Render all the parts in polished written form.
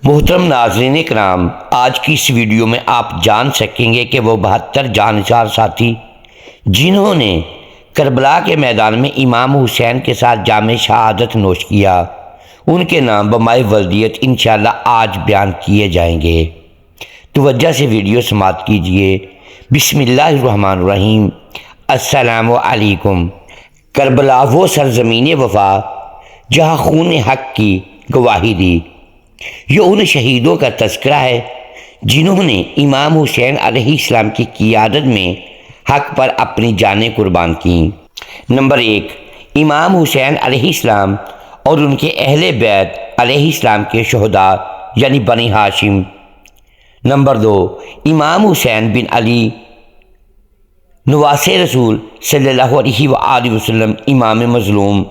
محترم ناظرین کرام، آج کی اس ویڈیو میں آپ جان سکیں گے کہ وہ 72 جانثار ساتھی جنہوں نے کربلا کے میدان میں امام حسین کے ساتھ جام شہادت نوش کیا، ان کے نام بمائے ولدیت انشاءاللہ آج بیان کیے جائیں گے۔ توجہ سے ویڈیو سماعت کیجئے۔ بسم اللہ الرحمن الرحیم۔ السلام علیکم۔ کربلا وہ سرزمین وفا جہاں خون حق کی گواہی دی، یہ ان شہیدوں کا تذکرہ ہے جنہوں نے امام حسین علیہ السلام کی قیادت میں حق پر اپنی جانیں قربان کیں۔ نمبر 1، امام حسین علیہ السلام اور ان کے اہل بیت علیہ السلام کے شہداء یعنی بنی ہاشم۔ نمبر 2، امام حسین بن علی نواسے رسول صلی اللہ علیہ وآلہ وسلم امام مظلوم۔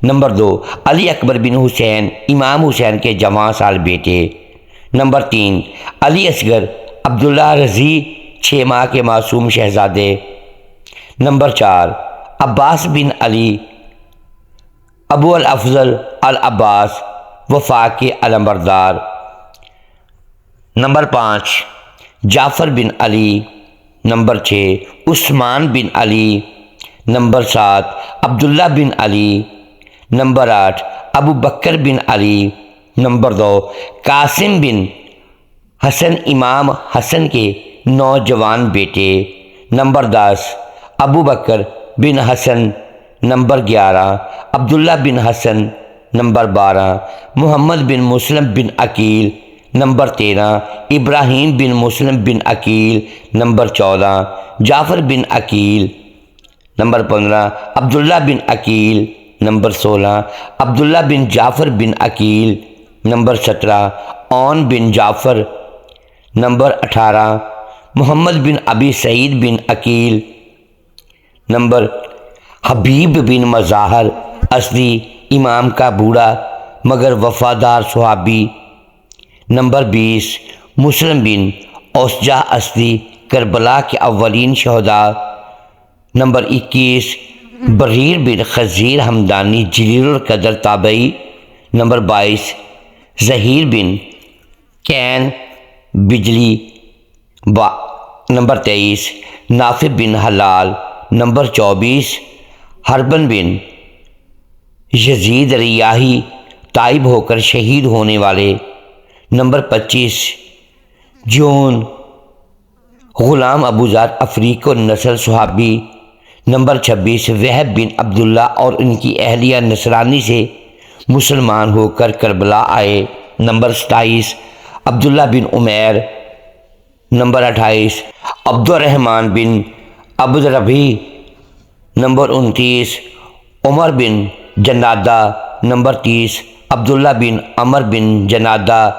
نمبر 2، علی اکبر بن حسین امام حسین کے جوان سال بیٹے۔ نمبر 3، علی اصغر عبداللہ رضی 6 ماہ کے معصوم شہزادے۔ نمبر 4، عباس بن علی ابو الافضل العباس وفا کے علمبردار۔ نمبر 5، جعفر بن علی۔ نمبر 6، عثمان بن علی۔ نمبر 7، عبداللہ بن علی۔ نمبر 8، ابو بکر بن علی۔ نمبر 2، قاسم بن حسن امام حسن کے نوجوان بیٹے۔ نمبر 10، ابو بکر بن حسن۔ نمبر 11، عبداللہ بن حسن۔ نمبر 12، محمد بن مسلم بن عقیل۔ نمبر 13، ابراہیم بن مسلم بن عقیل۔ نمبر 14، جعفر بن عقیل۔ نمبر 15، عبداللہ بن عقیل۔ نمبر 16، عبداللہ بن جعفر بن عقیل۔ نمبر 17، اون بن جعفر۔ نمبر 18، محمد بن ابی سعید بن عقیل۔ نمبر حبیب بن مظاہر ازدی امام کا بوڑھا مگر وفادار صحابی۔ نمبر 20، مسلم بن اوسجہ ازدی کربلا کے اولین شہداء۔ نمبر 21، بریر بن خزیر ہمدانی جلیل القدر تابعی۔ نمبر 22، ظہیر بن کین بجلی نمبر 23، نافع بن حلال۔ نمبر 24، حربن بن یزید ریاحی تائب ہو کر شہید ہونے والے۔ نمبر 25، جون غلام ابوذر افریق النسل صحابی۔ نمبر 26، وہب بن عبداللہ اور ان کی اہلیہ نصرانی سے مسلمان ہو کر کربلا آئے۔ نمبر 27، عبداللہ بن عمیر۔ نمبر 28، عبد الرحمن بن عبد ربی۔ نمبر 29، عمر بن جنادہ۔ نمبر 30، عبداللہ بن عمر بن جنادہ۔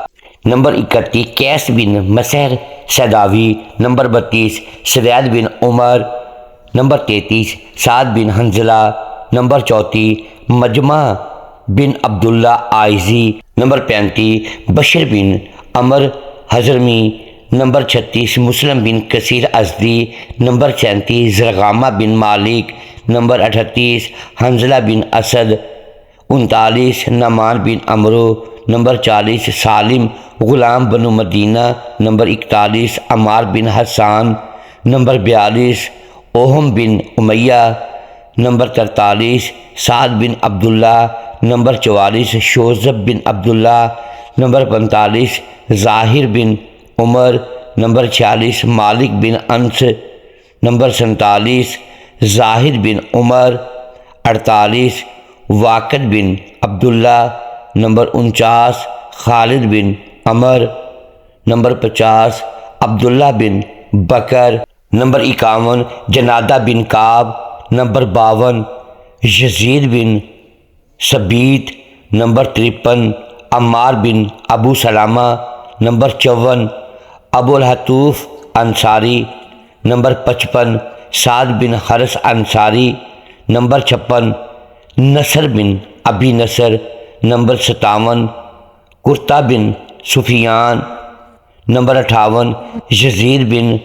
نمبر 31، قیس بن مسہر سداوی۔ نمبر 32، سوید بن عمر۔ نمبر 33، سعد بن حنظلہ۔ نمبر 34، مجمع بن عبداللہ آئزی۔ نمبر 35، بشر بن عمر حضرمی۔ نمبر 36، مسلم بن کثیر ازدی۔ نمبر 37، زرغامہ بن مالک۔ نمبر 38، حنظلہ بن اسد۔ 39، نعمان بن عمرو۔ نمبر 40، سالم غلام بن مدینہ۔ نمبر 41، عمار بن حسان۔ نمبر 42، اوہم بن امیہ۔ نمبر 43، سعد بن عبداللہ۔ نمبر 44، شوذب بن عبداللہ۔ نمبر 45، ظاہر بن عمر۔ نمبر 46، مالک بن انس۔ نمبر 47، زاہد بن عمر۔ 48، واقد بن عبداللہ۔ نمبر 49، خالد بن عمر۔ نمبر 50، عبداللہ بن بکر۔ نمبر 51، جنادہ بن کعب۔ نمبر 52، یزید بن ثبیت۔ نمبر 53، عمار بن ابو سلامہ۔ نمبر 54، ابو الحتوف انصاری۔ نمبر 55، سعد بن حرس انصاری۔ نمبر 56، نصر بن ابی نصر۔ نمبر 57، قرطہ بن سفیان۔ نمبر 58، یزید بن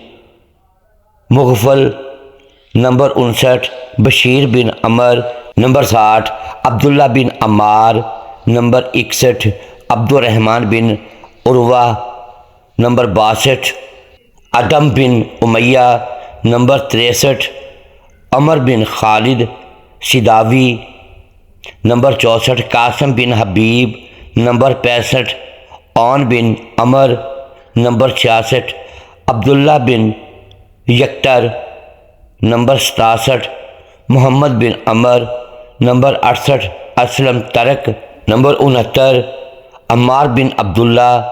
مغفل۔ نمبر 59، بشیر بن عمر۔ Number 60، عبداللہ بن Ammar. Number 61، عبد الرحمن بن عروہ number 62، ادم بن امیہ number 63، عمر بن خالد سداوی number 64، Qasim بن حبیب number 65، عون بن عمر number 66، عبداللہ بن یکتر number 67، محمد بن عمر number 68، Aslam ترک number 69، Ammar بن عبداللہ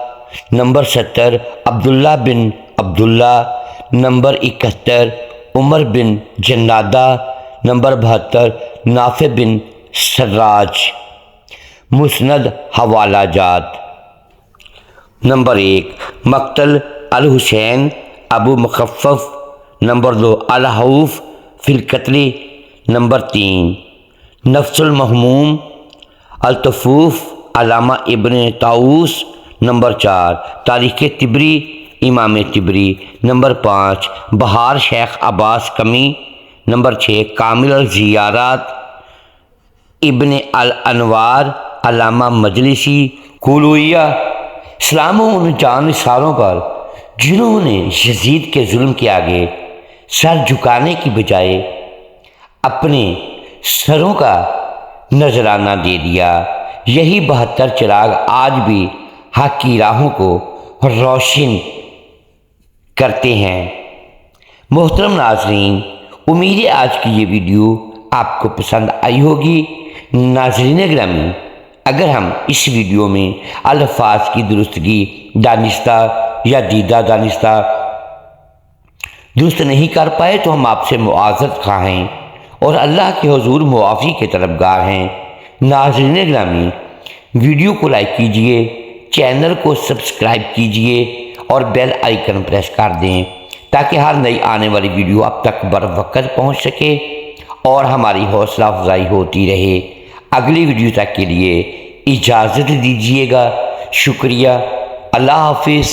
number 70، عبداللہ بن عبداللہ number 71، عمر بن جنادہ number 72، نافع بن سراج۔ مسند حوالہ جات: number 1، مقتل الحسین ابو مخفف، نمبر 2، الحوف فی القتل، نمبر 3، نفس المہموم، الطفوف علامہ ابن طاؤس، نمبر 4، تاریخ طبری امام طبری، نمبر 5، بہار شیخ عباس کمی، نمبر 6، کامل الزیارات ابن الانوار علامہ مجلسی، کولویہ۔ اسلام و ان جان نثاروں پر جنہوں نے یزید کے ظلم کے آگے سر جھکانے کی بجائے اپنے سروں کا نذرانہ دے دیا، یہی 72 چراغ آج بھی حق کی راہوں کو روشن کرتے ہیں۔ محترم ناظرین، امید ہے آج کی یہ ویڈیو آپ کو پسند آئی ہوگی۔ ناظرین گرامی، اگر ہم اس ویڈیو میں الفاظ کی درستگی دانستہ یا دیدہ دانستہ درست نہیں کر پائے تو ہم آپ سے معذرت خواہ ہیں اور اللہ کے حضور معافی کے طلبگار ہیں۔ ناظرین گرامی، ویڈیو کو لائک کیجئے، چینل کو سبسکرائب کیجئے اور بیل آئیکن پریس کر دیں تاکہ ہر نئی آنے والی ویڈیو اب تک بروقت پہنچ سکے اور ہماری حوصلہ افزائی ہوتی رہے۔ اگلی ویڈیو تک کے لیے اجازت دیجیے گا۔ شکریہ۔ اللہ حافظ۔